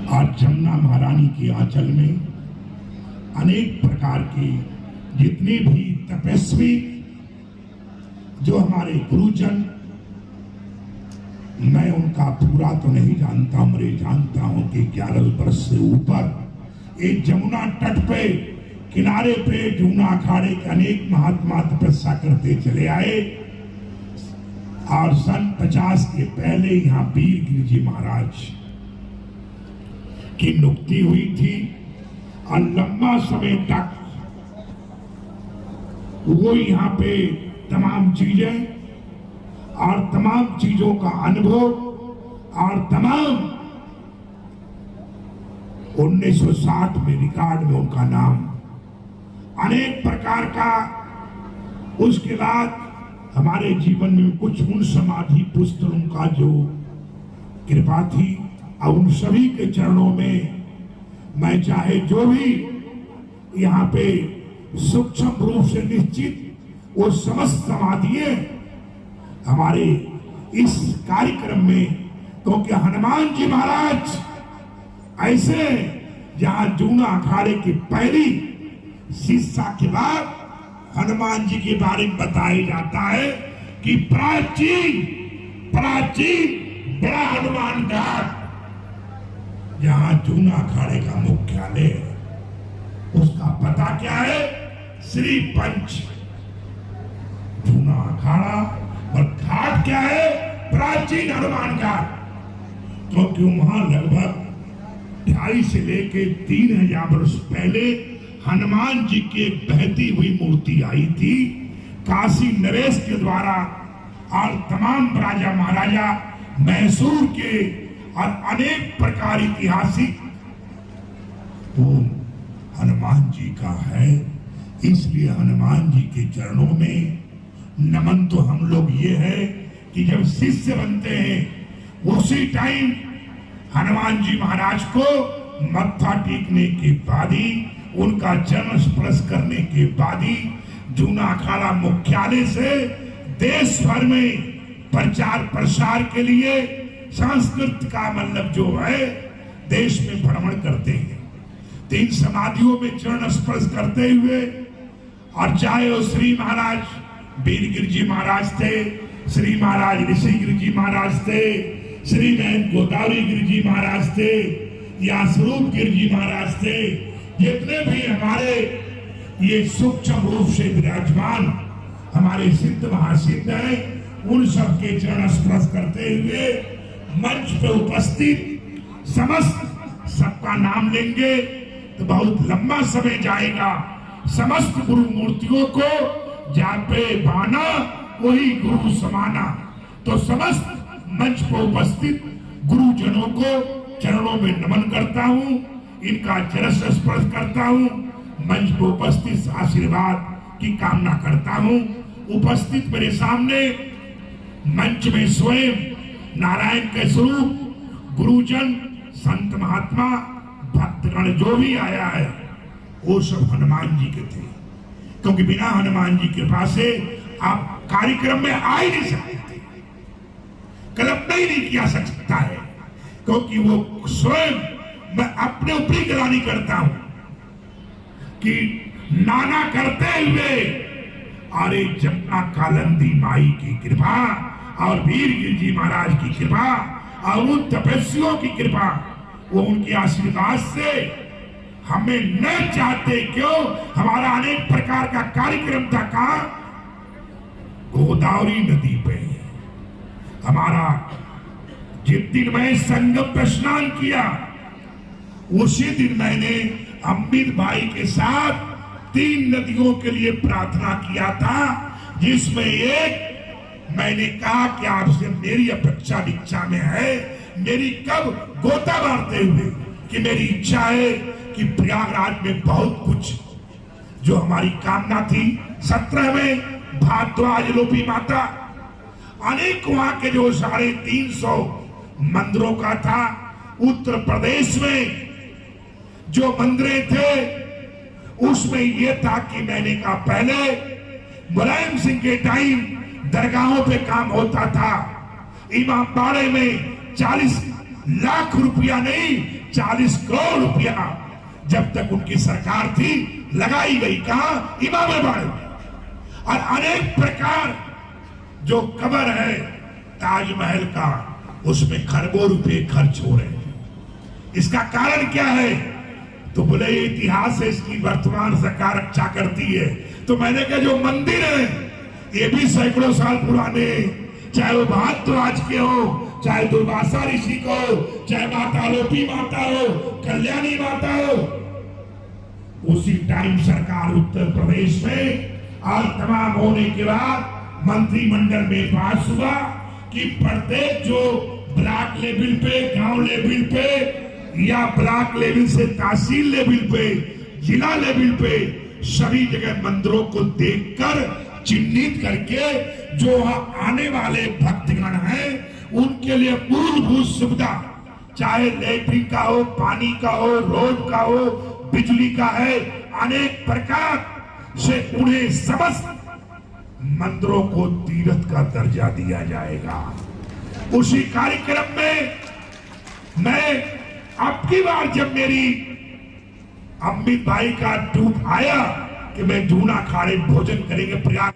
आज जमुना महारानी के आंचल में अनेक प्रकार के जितने भी तपस्वी जो हमारे गुरुजन, मैं उनका पूरा तो नहीं जानता, मरे जानता हूं कि 11 वर्ष से ऊपर एक जमुना तट पे किनारे पे जमुना अखाड़े के अनेक महात्मा तपस्या करते चले आए। और सन 50 के पहले यहाँ वीर गिरि जी महाराज की नियुक्ति हुई थी और लंबा समय तक वो यहाँ पे तमाम चीजें और तमाम चीजों का अनुभव और तमाम 1960 में रिकॉर्ड में उनका नाम अनेक प्रकार का। उसके बाद हमारे जीवन में कुछ उन समाधि पुस्तकों का जो कृपा थी और उन सभी के चरणों में मैं चाहे जो भी यहाँ पे सूक्ष्म रूप से निश्चित वो समस्त समाधियां हमारे इस कार्यक्रम में, क्योंकि हनुमान जी महाराज ऐसे जहां जमुना अखाड़े की पहली शिक्षा के बाद हनुमान जी के बारे में बताया जाता है कि प्राचीन बड़ा हनुमान घाट जहां जमुना अखाड़े का मुख्यालय है, उसका पता क्या है? श्री पंच जमुना अखाड़ा, और घाट क्या है? प्राचीन हनुमान घाट। क्योंकि वहां लगभग 250 से लेके 3000 वर्ष पहले हनुमान जी की एक बहती हुई मूर्ति आई थी काशी नरेश के द्वारा, और तमाम राजा महाराजा मैसूर के और अनेक प्रकार ऐतिहासिक वो हनुमान जी का है। इसलिए हनुमान जी के चरणों में नमन तो हम लोग ये है कि जब शिष्य बनते हैं उसी टाइम हनुमान जी महाराज को मत्था टेकने के बाद ही, उनका चरण स्पर्श करने के बाद ही जमुना अखाड़ा मुख्यालय से देश भर में प्रचार प्रसार के लिए संस्कृत का मतलब जो है देश में भ्रमण करते हैं। 3 समाधियों में चरण स्पर्श करते हुए, और चाहे वो श्री महाराज वीर गिरि जी महाराज थे, श्री महाराज ऋषि गिरि जी महाराज थे, श्री नयन गोदावरी गिरि जी महाराज थे, या स्वरूप गिरि जी महाराज थे, जितने भी हमारे ये सूक्ष्म रूप से विराजमान हमारे सिद्ध महासिद्ध हैं, उन सबके चरण स्पर्श करते हुए मंच पे उपस्थित समस्त सबका नाम लेंगे तो बहुत लंबा समय जाएगा। समस्त गुरु मूर्तियों को जहाँ पे बाना वही गुरु समाना, तो समस्त मंच पर उपस्थित गुरुजनों को चरणों में नमन करता हूँ, इनका चरण स्पर्श करता हूँ, मंच पर उपस्थित आशीर्वाद की कामना करता हूँ। उपस्थित मेरे सामने मंच में स्वयं नारायण के स्वरूप गुरुजन, संत महात्मा, भक्तगण जो भी आया है वो सब हनुमान जी के थे, क्योंकि बिना हनुमान जी के कृपा से आप कार्यक्रम में आ ही नहीं सकते थे, कल्पना ही नहीं किया सकता है। क्योंकि वो स्वयं, मैं अपने ऊपर ही गलानी करता हूं कि नाना करते हुए अरे जमुना कालिंदी माई की कृपा और वीर गिरि जी महाराज की कृपा और उन तपस्वियों की कृपा, वो उनके आशीर्वाद से हमें न चाहते क्यों हमारा अनेक प्रकार का कार्यक्रम था। कहा? गोदावरी नदी पे हमारा जिस दिन मैं संगम पर स्नान किया उसी दिन मैंने अमृत भाई के साथ 3 नदियों के लिए प्रार्थना किया था, जिसमें एक मैंने कहा कि आपसे मेरी अपेक्षा दीक्षा में है, मेरी कब गोता मारते हुए कि मेरी इच्छा है कि प्रयागराज में बहुत कुछ जो हमारी कामना थी, 17 में भारद्वाज लोपी माता, अनेक वहां के जो 350 मंदिरों का था, उत्तर प्रदेश में जो मंदिर थे उसमें यह था कि मैंने कहा पहले मुलायम सिंह के टाइम दरगाहों पे काम होता था, इमामबाड़े में 40 लाख रुपया नहीं 40 करोड़ रुपया जब तक उनकी सरकार थी लगाई गई। कहा? इमामाबाद में। और अनेक प्रकार जो कब्र है ताजमहल का, उसमें खरबों रुपए खर्च हो रहे हैं। इसका कारण क्या है? तो बोले ये इतिहास है, इसकी वर्तमान सरकार अच्छा करती है। तो मैंने कहा जो मंदिर है ये भी सैकड़ों साल पुराने, चाहे वो भारद्वाज के हो, चाहे दुर्वासा ऋषि को, चाहे माता लोपी माता हो, कल्याणी माता हो, उसी टाइम सरकार उत्तर प्रदेश में और तमाम होने के बाद मंत्रिमंडल में पास हुआ कि प्रत्येक जो ब्लॉक लेवल पे, गांव लेवल पे या ब्लॉक लेवल से तहसील लेवल पे, जिला लेवल पे सभी जगह मंदिरों को देखकर चिन्हित करके जो आने वाले भक्तगण हैं उनके लिए मूलभूत सुविधा, चाहे लैट्रिन का हो, पानी का हो, रोड का हो, बिजली का है, अनेक प्रकार से उन्हें समस्त मंदिरों को तीर्थ का दर्जा दिया जाएगा। उसी कार्यक्रम में मैं अब की बार जब मेरी अमित भाई का दूत आया कि मैं जूना अखाड़े भोजन करेंगे प्रयाग